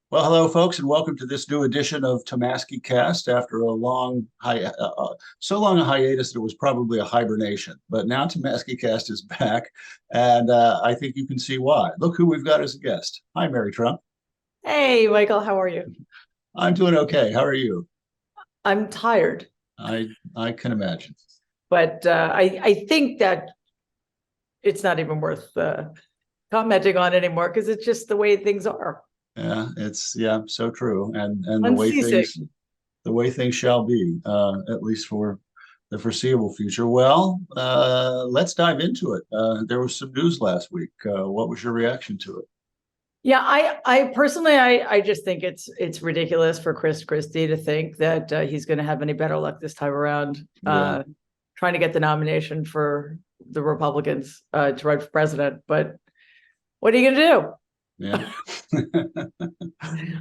Well, hello, folks, and welcome to this new edition of Tomaskycast. After a so long a hiatus that it was probably a hibernation, but now Tomaskycast is back, and I think you can see why. Look who we've got as a guest. Hi, Mary Trump. Hey, Michael, how are you? I'm doing okay. How are you? I'm tired, I can imagine. but I think that it's not even worth commenting on anymore because it's just the way things are. Yeah, so true, and Unceasing. the way things shall be, at least for the foreseeable future. Well, let's dive into it. There was some news last week. What was your reaction to it? Yeah, I personally, I just think it's ridiculous for Chris Christie to think that he's going to have any better luck this time around, Yeah, trying to get the nomination for the Republicans to run for president. But what are you going to yeah. do?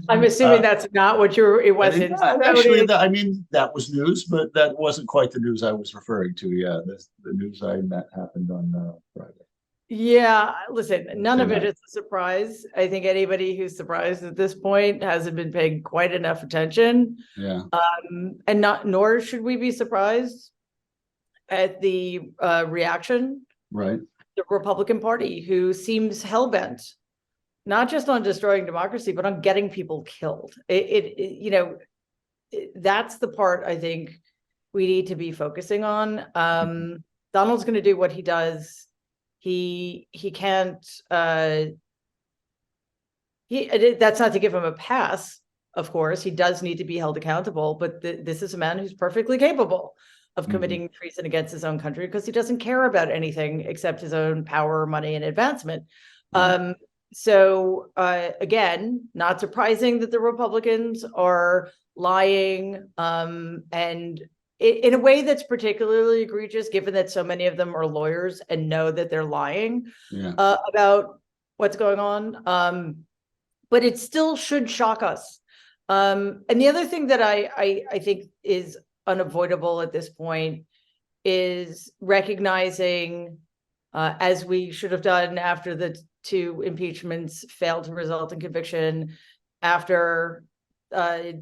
I'm assuming uh, that's not what you're. It I mean, wasn't. actually, I mean, that was news, but that wasn't quite the news I was referring to. Yeah, the news I met happened on Friday, Yeah, listen, none Thursday of it night. is a surprise. I think anybody who's surprised at this point hasn't been paying quite enough attention. Yeah, And not nor should we be surprised at the reaction right. the Republican Party, who seems hell-bent not just on destroying democracy, but on getting people killed. That's the part I think we need to be focusing on. Donald's going to do what he does. He can't that's not to give him a pass. Of course, he does need to be held accountable, but this is a man who's perfectly capable of Mhm. committing treason against his own country because he doesn't care about anything except his own power, money, and advancement. Yeah, So again, not surprising that the Republicans are lying, and in a way that's particularly egregious, given that so many of them are lawyers and know that they're lying yeah, about what's going on. But it still should shock us. And the other thing that I think is unavoidable at this point is recognizing, as we should have done after the two impeachments failed to result in conviction, after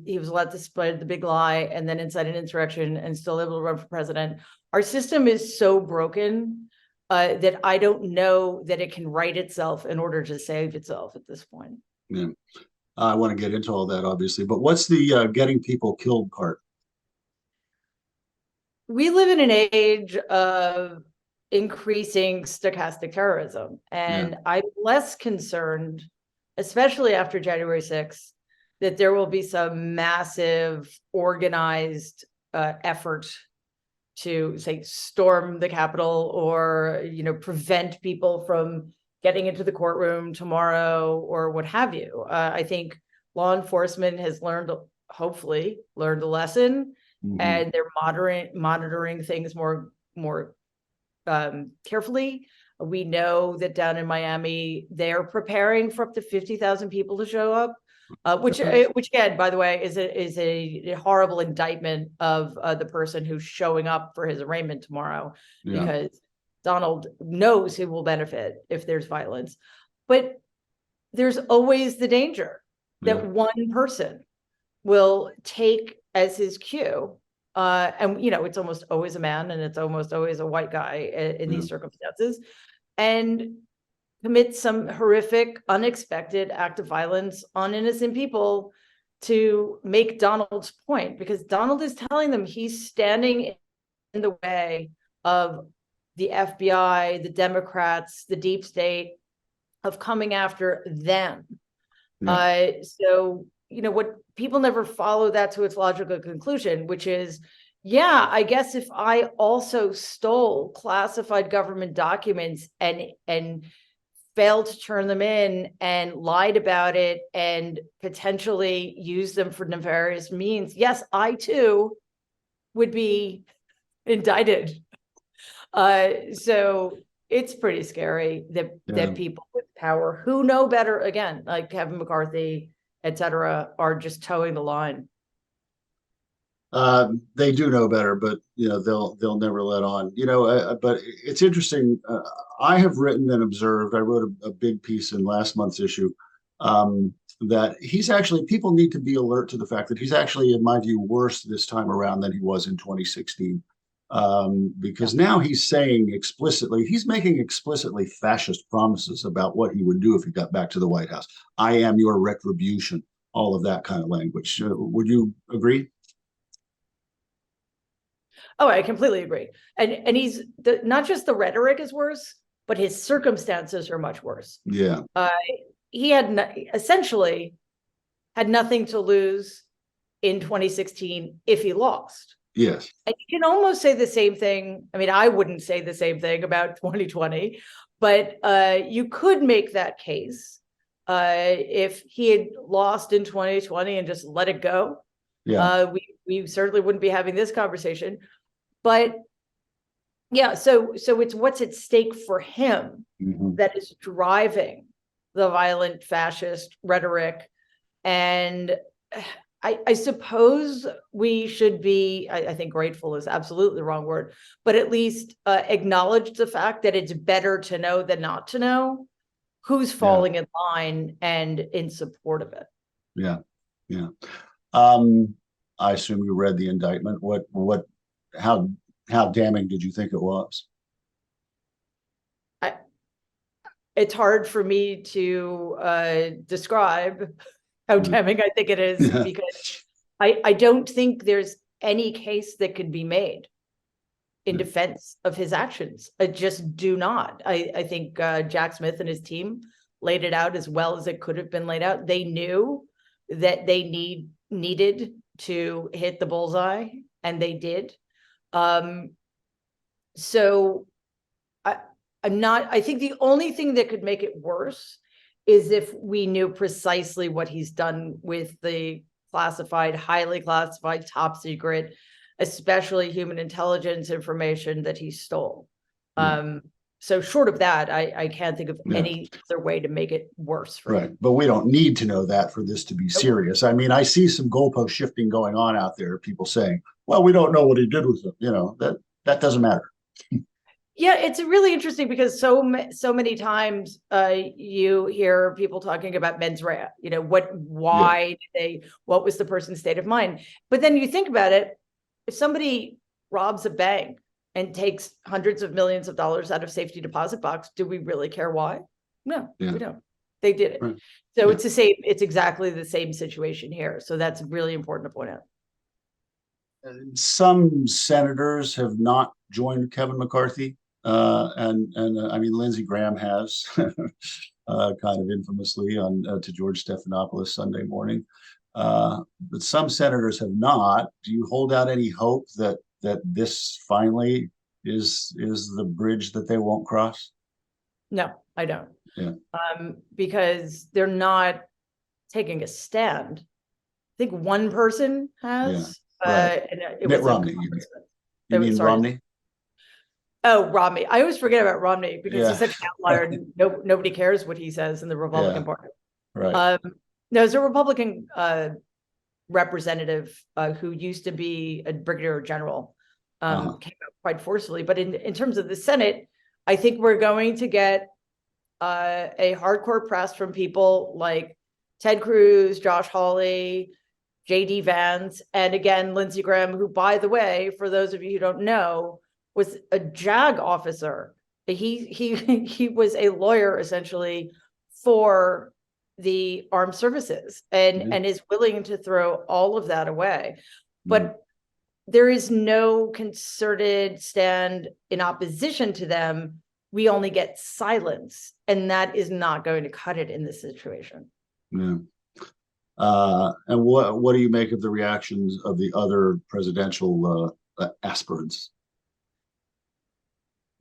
he was allowed to spread the big lie and then incite an insurrection and still able to run for president. Our system is so broken that I don't know that it can right itself in order to save itself at this point. yeah. I want to get into all that, obviously, but what's the getting people killed part? We live in an age of increasing stochastic terrorism, Yeah, and I'm less concerned, especially after January 6th, that there will be some massive organized effort to, say, storm the Capitol or prevent people from getting into the courtroom tomorrow or what have you. I think law enforcement has hopefully learned a lesson, hmm, and they're monitoring things more carefully. We know that down in Miami, they're preparing for up to 50,000 people to show up, which again, by the way, is a horrible indictment of the person who's showing up for his arraignment tomorrow, yeah, because Donald knows who will benefit if there's violence. But there's always the danger yeah, that one person will take as his cue, and it's almost always a man and it's almost always a white guy in yeah. these circumstances, and commit some horrific, unexpected act of violence on innocent people to make Donald's point, because Donald is telling them he's standing in the way of the FBI, the Democrats, the deep state, of coming after them. Yeah. So, what people never follow that to its logical conclusion, which is, yeah, I guess if I also stole classified government documents and failed to turn them in and lied about it and potentially used them for nefarious means, yes, I too would be indicted. So it's pretty scary Yeah. that people with power who know better, again, like Kevin McCarthy, et cetera, are just towing the line. They do know better, but they'll never let on. But it's interesting. I have written and observed. I wrote a big piece in last month's issue that he's actually, people need to be alert to the fact that he's actually, in my view, worse this time around than he was in 2016. Because now he's saying explicitly, he's making explicitly fascist promises about what he would do if he got back to the White House. I am your retribution, all of that kind of language. Would you agree? Oh, I completely agree. And he's not just the rhetoric is worse, but his circumstances are much worse. Yeah. He had essentially had nothing to lose in 2016 if he lost. Yes. And you can almost say the same thing. I mean, I wouldn't say the same thing about 2020, but you could make that case if he had lost in 2020 and just let it go. Yeah. We certainly wouldn't be having this conversation. But yeah, so it's what's at stake for him that is driving the violent fascist rhetoric. And I suppose we should be, I think grateful is absolutely the wrong word, but at least acknowledge the fact that it's better to know than not to know who's falling in line and in support of it. Yeah. Yeah. I assume you read the indictment. How damning did you think it was? It's hard for me to describe how damning I think it is, because I don't think there's any case that could be made in defense of his actions. I just do not. I think Jack Smith and his team laid it out as well as it could have been laid out. They knew that they needed to hit the bullseye, and they did. So I think the only thing that could make it worse is if we knew precisely what he's done with the classified, highly classified, top secret, especially human intelligence information that he stole. So short of that, I can't think of any other way to make it worse for him. But we don't need to know that for this to be serious. I mean, I see some goalpost shifting going on out there. People saying, well, we don't know what he did with them. That doesn't matter. Yeah, it's really interesting because so many times you hear people talking about mens rea, what was the person's state of mind? But then you think about it, if somebody robs a bank and takes hundreds of millions of dollars out of safety deposit box, do we really care why? No, we don't. They did it. Right. So it's exactly the same situation here. So that's really important to point out. Some senators have not joined Kevin McCarthy. And I mean, Lindsey Graham has kind of infamously to George Stephanopoulos Sunday morning. But some senators have not. Do you hold out any hope that this finally is the bridge that they won't cross? No, I don't. Yeah. Because they're not taking a stand. I think one person has. Yeah, right. Mitt Romney. You mean Romney? Oh, Romney. I always forget about Romney because he's such an outlier and nobody cares what he says in the Republican Party. Right. There's a Republican representative who used to be a brigadier general, came out quite forcefully. But in terms of the Senate, I think we're going to get a hardcore press from people like Ted Cruz, Josh Hawley, J.D. Vance, and again, Lindsey Graham, who, by the way, for those of you who don't know, was a JAG officer. He was a lawyer essentially for the armed services and is willing to throw all of that away. But there is no concerted stand in opposition to them. We only get silence, and that is not going to cut it in this situation. Yeah. And what do you make of the reactions of the other presidential aspirants?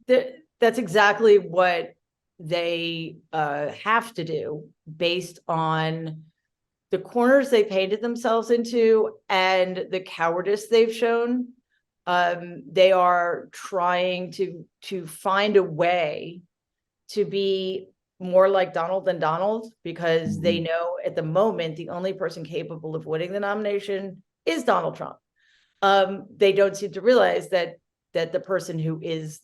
That's exactly what they have to do based on the corners they painted themselves into and the cowardice they've shown. They are trying to find a way to be more like Donald than Donald, because they know at the moment the only person capable of winning the nomination is Donald Trump. They don't seem to realize that the person who is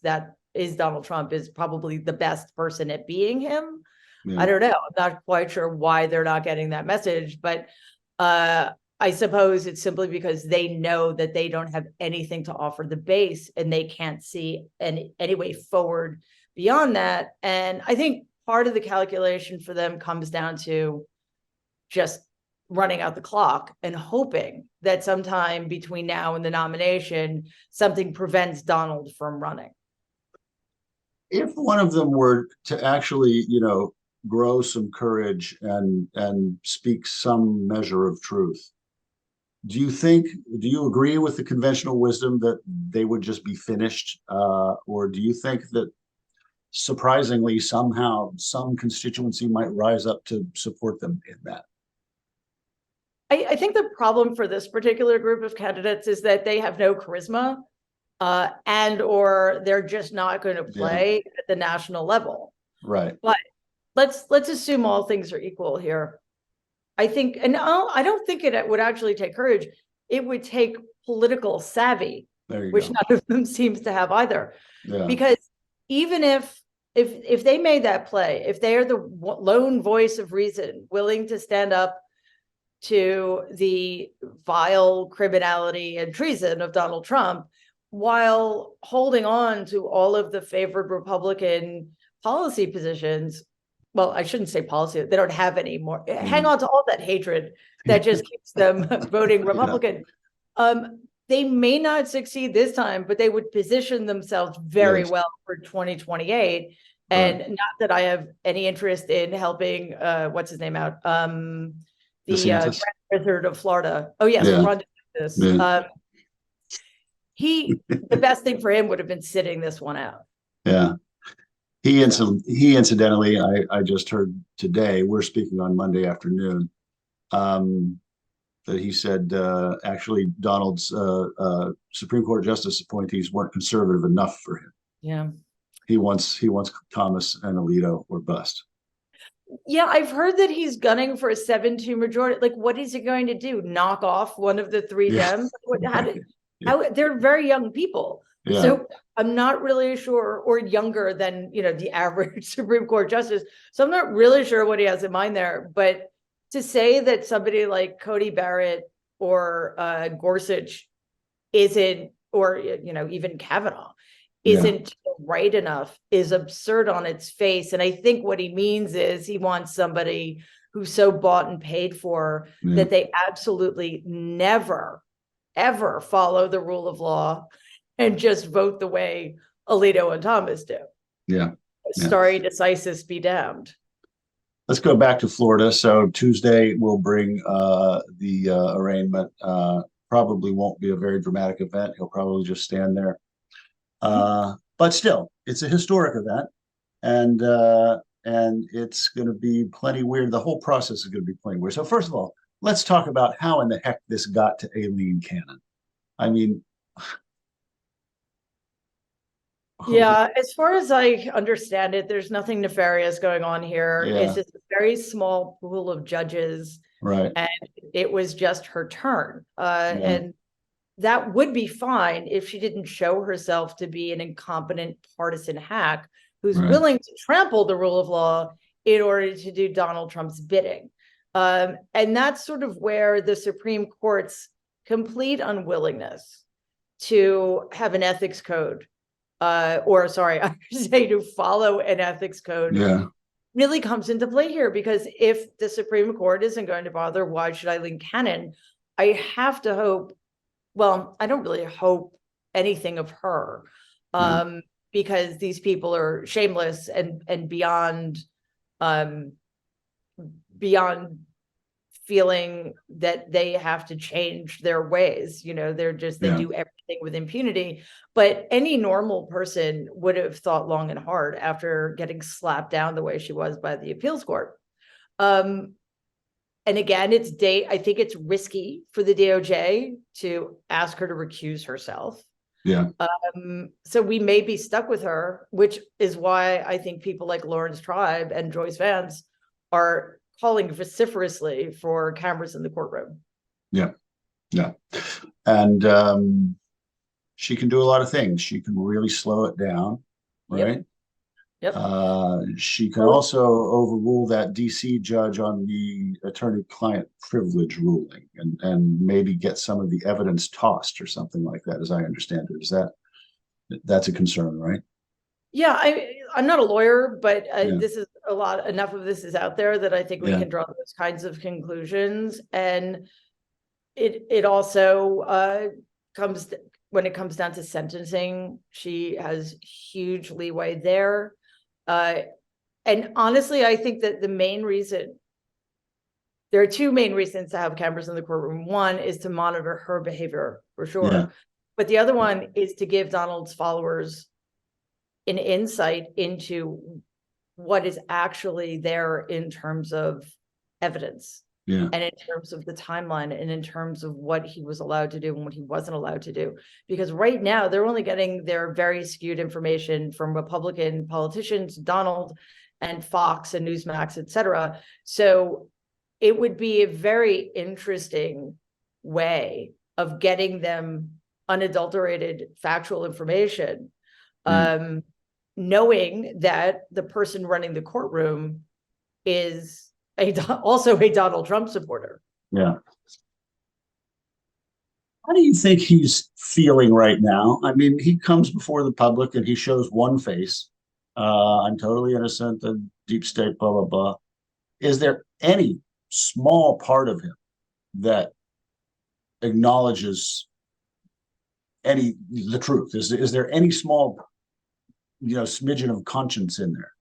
Donald Trump is probably the best person at being him. I don't know. I'm not quite sure why they're not getting that message, but I suppose it's simply because they know that they don't have anything to offer the base and they can't see any way forward beyond that. And I think part of the calculation for them comes down to just running out the clock and hoping that sometime between now and the nomination, something prevents Donald from running. If one of them were to actually, grow some courage and speak some measure of truth, do you agree with the conventional wisdom that they would just be finished? Or do you think that surprisingly, somehow, some constituency might rise up to support them in that? I think the problem for this particular group of candidates is that they have no charisma, and or they're just not going to play at the national level. Right. But let's assume all things are equal here. I think, and I don't think it would actually take courage. It would take political savvy, which none of them seems to have either. Yeah. Because even if they made that play, if they are the lone voice of reason, willing to stand up to the vile criminality and treason of Donald Trump, while holding on to all of the favored Republican policy positions. Well, I shouldn't say policy. They don't have any more. Hang on to all that hatred that just keeps them voting Republican. They may not succeed this time, but they would position themselves very well for 2028. And not that I have any interest in helping, what's his name out? The Grand Wizard of Florida. Oh, yes, Ron DeSantis. The best thing for him would have been sitting this one out. Yeah. He incidentally, I just heard today, we're speaking on Monday afternoon, that he said actually Donald's Supreme Court justice appointees weren't conservative enough for him. Yeah. He wants Thomas and Alito or bust. Yeah, I've heard that he's gunning for a 7-2 majority. Like, what is he going to do? Knock off one of the three Dems? How they're very young people. Yeah. So I'm not really sure, or younger than, the average Supreme Court justice. So I'm not really sure what he has in mind there. But to say that somebody like Cody Barrett or Gorsuch isn't, or, even Kavanaugh isn't right enough is absurd on its face. And I think what he means is he wants somebody who's so bought and paid for that they absolutely never, ever follow the rule of law and just vote the way Alito and Thomas do. Yeah. Stare decisis be damned. Let's go back to Florida. So Tuesday we'll bring the arraignment. Probably won't be a very dramatic event. He'll probably just stand there. But still, it's a historic event, and it's going to be plenty weird. The whole process is going to be plenty weird. So first of all, let's talk about how in the heck this got to Aileen Cannon. I mean, yeah, as far as I understand it, there's nothing nefarious going on here. It's just a very small pool of judges, right? And it was just her turn, and that would be fine if she didn't show herself to be an incompetent partisan hack who's willing to trample the rule of law in order to do Donald Trump's bidding. And that's sort of where the Supreme Court's complete unwillingness to have an ethics code, I should say to follow an ethics code, really comes into play here. Because if the Supreme Court isn't going to bother, why should Aileen Cannon? I have to hope. Well, I don't really hope anything of her, because these people are shameless and beyond feeling that they have to change their ways. They're just, they do everything with impunity. But any normal person would have thought long and hard after getting slapped down the way she was by the appeals court. And again, I think it's risky for the DOJ to ask her to recuse herself. Yeah. So we may be stuck with her, which is why I think people like Lawrence Tribe and Joyce Vance are calling vociferously for cameras in the courtroom. Yeah. And she can do a lot of things. She can really slow it down, right? Yep. She can also overrule that DC judge on the attorney-client privilege ruling and maybe get some of the evidence tossed or something like that, as I understand it. That's a concern, right? Yeah, I'm not a lawyer, but Yeah. this is enough of this is out there that I think we Yeah. can draw those kinds of conclusions. And it also when it comes down to sentencing, she has huge leeway there. And honestly, I think that there are two main reasons to have cameras in the courtroom. One is to monitor her behavior, for sure. Yeah. But the other one is to give Donald's followers an insight into what is actually there in terms of evidence. Yeah. And in terms of the timeline, and in terms of what he was allowed to do and what he wasn't allowed to do. Because right now they're only getting their very skewed information from Republican politicians, Donald and Fox and Newsmax, et cetera. So it would be a very interesting way of getting them unadulterated factual information, knowing that the person running the courtroom is also a Donald Trump supporter. Yeah. How do you think he's feeling right now? I mean, he comes before the public and he shows one face. I'm totally innocent, the deep state, blah, blah, blah. Is there any small part of him that acknowledges the truth? Is there any small, smidgen of conscience in there?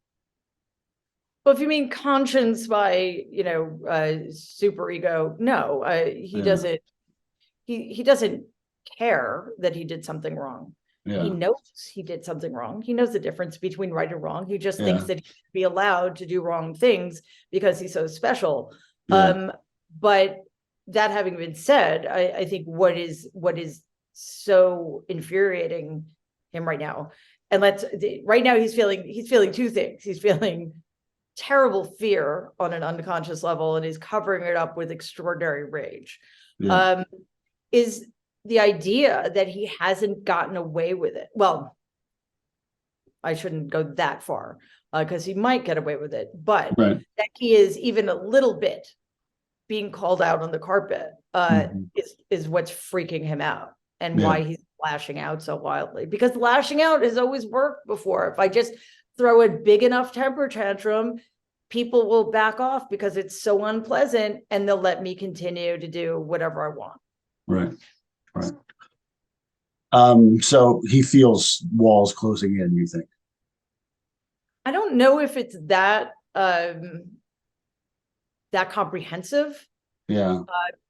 Well, if you mean conscience by, super ego, no, he doesn't. He doesn't care that he did something wrong. Yeah. He knows he did something wrong. He knows the difference between right and wrong. He just thinks that he should be allowed to do wrong things because he's so special. Yeah. But that having been said, I think what is so infuriating him right now, and right now he's feeling two things. He's feeling terrible fear on an unconscious level, and he's covering it up with extraordinary rage. Yeah. Is the idea that he hasn't gotten away with it. Well, I shouldn't go that far because he might get away with it, but that he is even a little bit being called out on the carpet is what's freaking him out, and why he's lashing out so wildly. Because lashing out has always worked before. If I just throw a big enough temper tantrum, people will back off because it's so unpleasant, and they'll let me continue to do whatever I want. Right. So he feels walls closing in, you think? I don't know if it's that comprehensive. Yeah.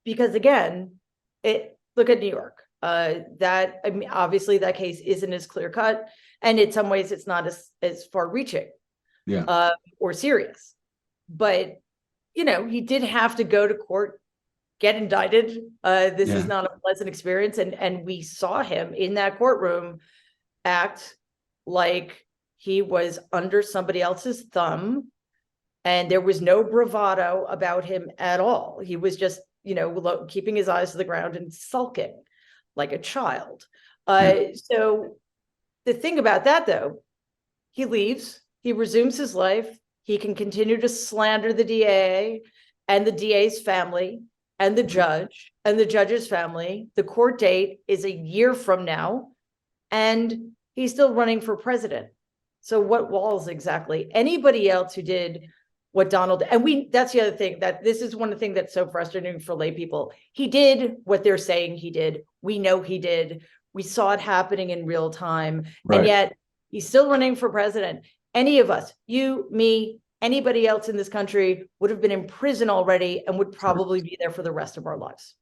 Because again, look at New York. Obviously that case isn't as clear cut, and in some ways it's not as far reaching. Yeah. Or serious. But he did have to go to court, get indicted. This is not a pleasant experience. And we saw him in that courtroom act like he was under somebody else's thumb, and there was no bravado about him at all. He was just, keeping his eyes to the ground and sulking like a child. So the thing about that, though, he leaves, he resumes his life. He can continue to slander the DA and the DA's family and the judge and the judge's family. The court date is a year from now, and he's still running for president. So what walls exactly? Anybody else who did what Donald, and that's the other thing, that this is one of the things that's so frustrating for lay people. He did what they're saying he did. We know he did. We saw it happening in real time. And yet he's still running for president. Any of us, you, me, anybody else in this country would have been in prison already and would probably be there for the rest of our lives.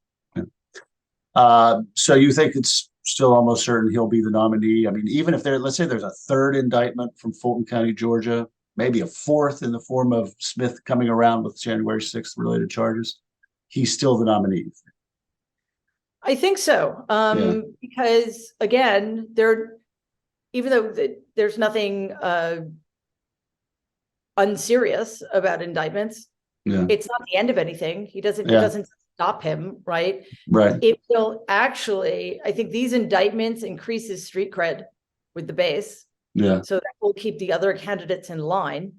So you think it's still almost certain he'll be the nominee? I mean, even if let's say there's a third indictment from Fulton County, Georgia, maybe a fourth in the form of Smith coming around with January 6th related charges, he's still the nominee. I think so. Because again, even though there's nothing unserious about indictments, it's not the end of anything. It doesn't stop him, right? It will actually, I think these indictments increase his street cred with the base. Yeah. So that will keep the other candidates in line.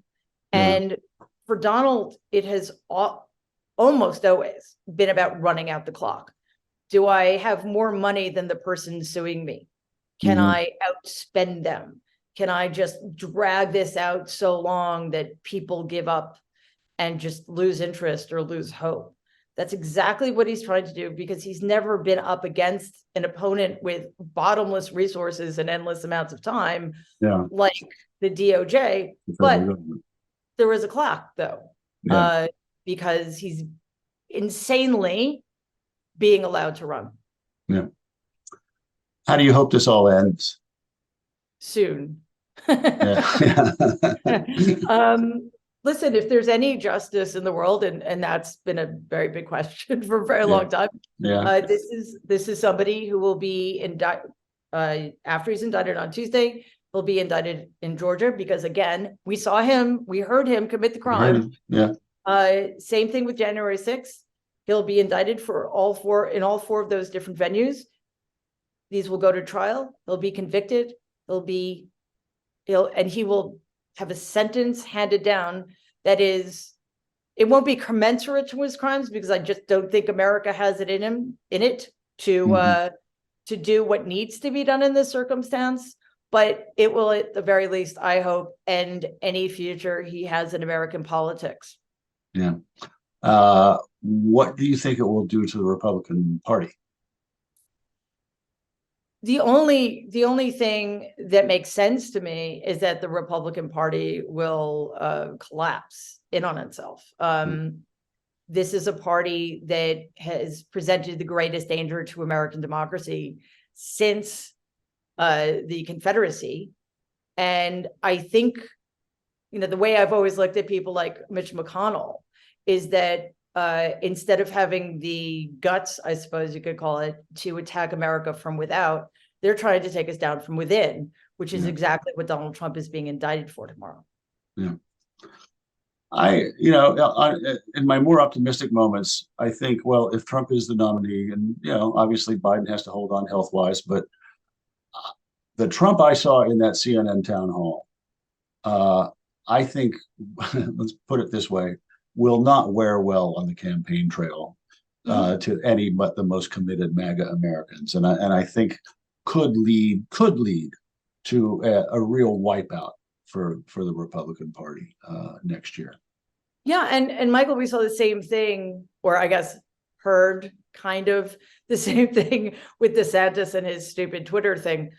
Yeah. And for Donald, it has almost always been about running out the clock. Do I have more money than the person suing me? Can I outspend them? Can I just drag this out so long that people give up and just lose interest or lose hope? That's exactly what he's trying to do, because he's never been up against an opponent with bottomless resources and endless amounts of time, Yeah. like the DOJ. But there is a clock, though, because he's insanely being allowed to run. Yeah. How do you hope this all ends? Soon. Yeah. Listen, if there's any justice in the world, and that's been a very big question for a very long time. Yeah. This is somebody who will be indicted after he's indicted on Tuesday. He'll be indicted in Georgia because, again, we heard him commit the crime. Yeah. Same thing with January 6th. He'll be indicted for all four of those different venues. These will go to trial. He'll be convicted. He will have a sentence handed down that is, it won't be commensurate to his crimes, because I just don't think America has it in it to do what needs to be done in this circumstance. But it will, at the very least, I hope, end any future he has in American politics. Yeah. What do you think it will do to the Republican Party? The only thing that makes sense to me is that the Republican Party will collapse in on itself. This is a party that has presented the greatest danger to American democracy since the Confederacy. And I think, the way I've always looked at people like Mitch McConnell is that instead of having the guts, I suppose you could call it, to attack America from without, they're trying to take us down from within, which is exactly what Donald Trump is being indicted for tomorrow. Yeah. In my more optimistic moments, I think, well, if Trump is the nominee, and, obviously Biden has to hold on health-wise, but the Trump I saw in that CNN town hall, I think, let's put it this way, will not wear well on the campaign trail to any but the most committed MAGA Americans, and I think could lead to a real wipeout for the Republican Party next year. Yeah, and Michael, we saw the same thing, or I guess heard kind of the same thing with DeSantis and his stupid Twitter thing.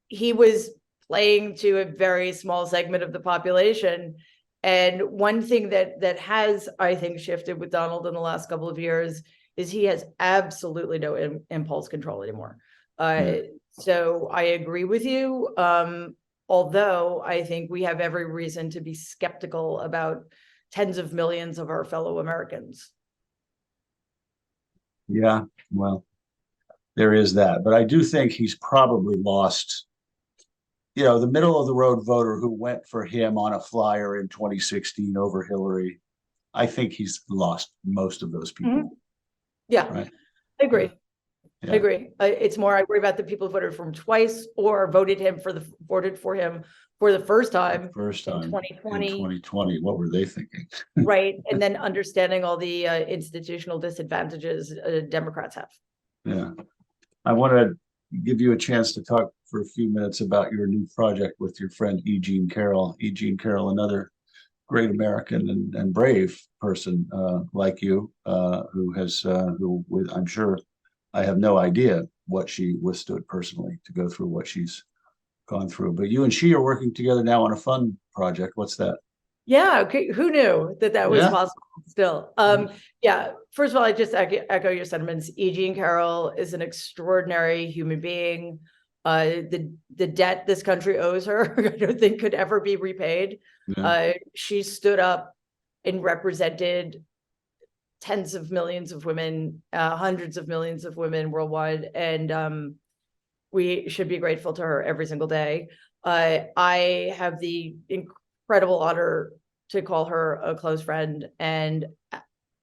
He was playing to a very small segment of the population. And one thing that has, I think, shifted with Donald in the last couple of years is he has absolutely no impulse control anymore. So I agree with you. Although I think we have every reason to be skeptical about tens of millions of our fellow Americans. Yeah, well, there is that. But I do think he's probably lost, the middle of the road voter who went for him on a flyer in 2016 over Hillary. I think he's lost most of those people. Yeah, right? I agree. I agree. It's more, I worry about the people who voted for him twice or voted for him for the first time in 2020. In 2020, what were they thinking? Right, and then understanding all the institutional disadvantages Democrats have. Yeah, I want to give you a chance to talk for a few minutes about your new project with your friend E. Jean Carroll. E. Jean Carroll, another great American and brave person like you, who I'm sure, I have no idea what she withstood personally to go through what she's gone through. But you and she are working together now on a fun project. What's that? Yeah, okay. Who knew that was possible still? Yeah, first of all, I just echo your sentiments. E. Jean Carroll is an extraordinary human being. The debt this country owes her, I don't think could ever be repaid. She stood up and represented tens of millions of women, hundreds of millions of women worldwide, and we should be grateful to her every single day. I have the incredible honor to call her a close friend, and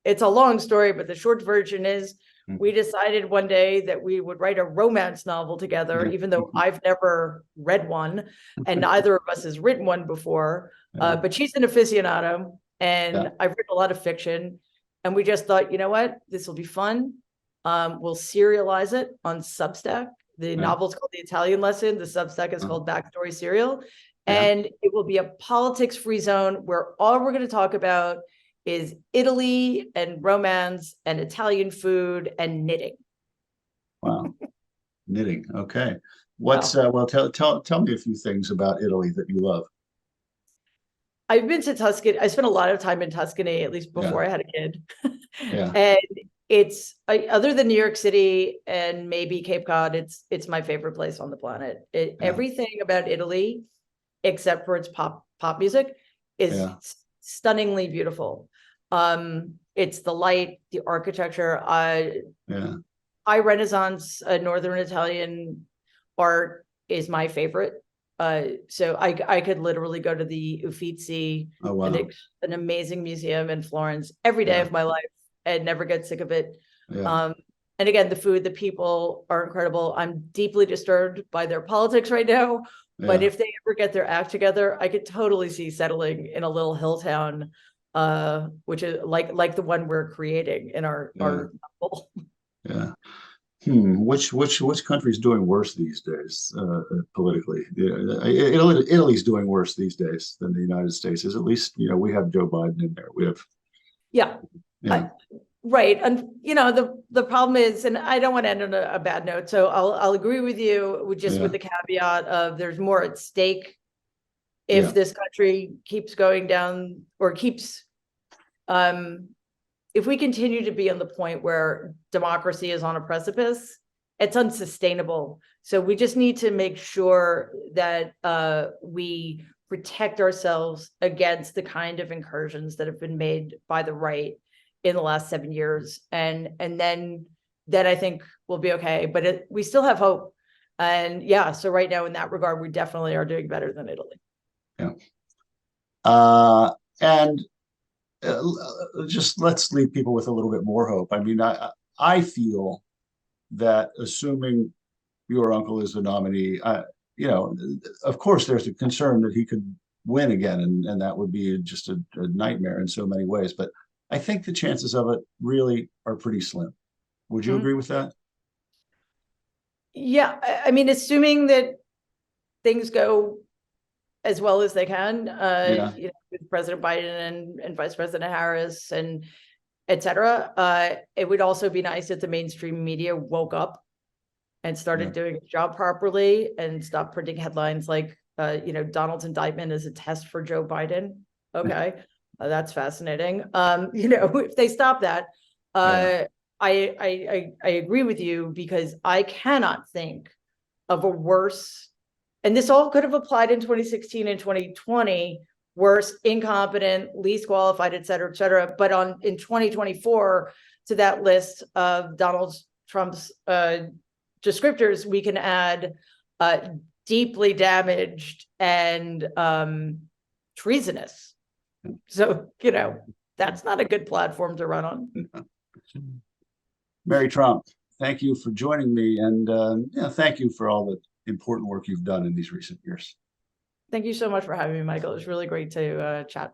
it's a long story, but the short version is we decided one day that we would write a romance novel together, even though I've never read one and neither of us has written one before. But she's an aficionado and I've written a lot of fiction. And we just thought, you know what, this will be fun. We'll serialize it on Substack. The novel's called The Italian Lesson. The Substack is called Backstory Serial. And it will be a politics-free zone where all we're going to talk about is Italy and romance and Italian food and knitting. Wow. Knitting. Okay. What's well, tell me a few things about Italy that you love. I've been to Tuscany. I spent a lot of time in Tuscany, at least before I had a kid. And it's other than New York City and maybe Cape Cod, it's my favorite place on the planet. Everything about Italy, except for its pop music, is stunningly beautiful. It's the light, the architecture. High Renaissance Northern Italian art is my favorite. So I could literally go to the Uffizi, an amazing museum in Florence every day of my life and never get sick of it. And again, the food, the people are incredible. I'm deeply disturbed by their politics right now, but if they ever get their act together, I could totally see settling in a little hill town, which is like the one we're creating in our novel. Which country's doing worse these days politically? Italy's doing worse these days than the United States is. At least we have Joe Biden in there. We have right. And the problem is, and I don't want to end on a bad note, so I'll agree with you with the caveat of there's more at stake if this country keeps going down or keeps if we continue to be on the point where democracy is on a precipice, it's unsustainable. So we just need to make sure that we protect ourselves against the kind of incursions that have been made by the right in the last 7 years. And then I think we'll be okay, but we still have hope. And so right now in that regard, we definitely are doing better than Italy. And just let's leave people with a little bit more hope. I mean, I feel that assuming your uncle is the nominee, of course, there's a concern that he could win again, and that would be just a nightmare in so many ways. But I think the chances of it really are pretty slim. Would you agree with that? Yeah, I mean, assuming that things go as well as they can, with President Biden and Vice President Harris and et cetera. It would also be nice if the mainstream media woke up and started doing its job properly and stopped printing headlines like, Donald's indictment is a test for Joe Biden. Okay, that's fascinating. If they stop that, I agree with you, because I cannot think of a worse, and this all could have applied in 2016 and 2020, worse, incompetent, least qualified, et cetera, but in 2024, to that list of Donald Trump's descriptors, we can add deeply damaged and treasonous. So, that's not a good platform to run on. Mary Trump, thank you for joining me, and thank you for all the important work you've done in these recent years. Thank you so much for having me, Michael. It was really great to chat.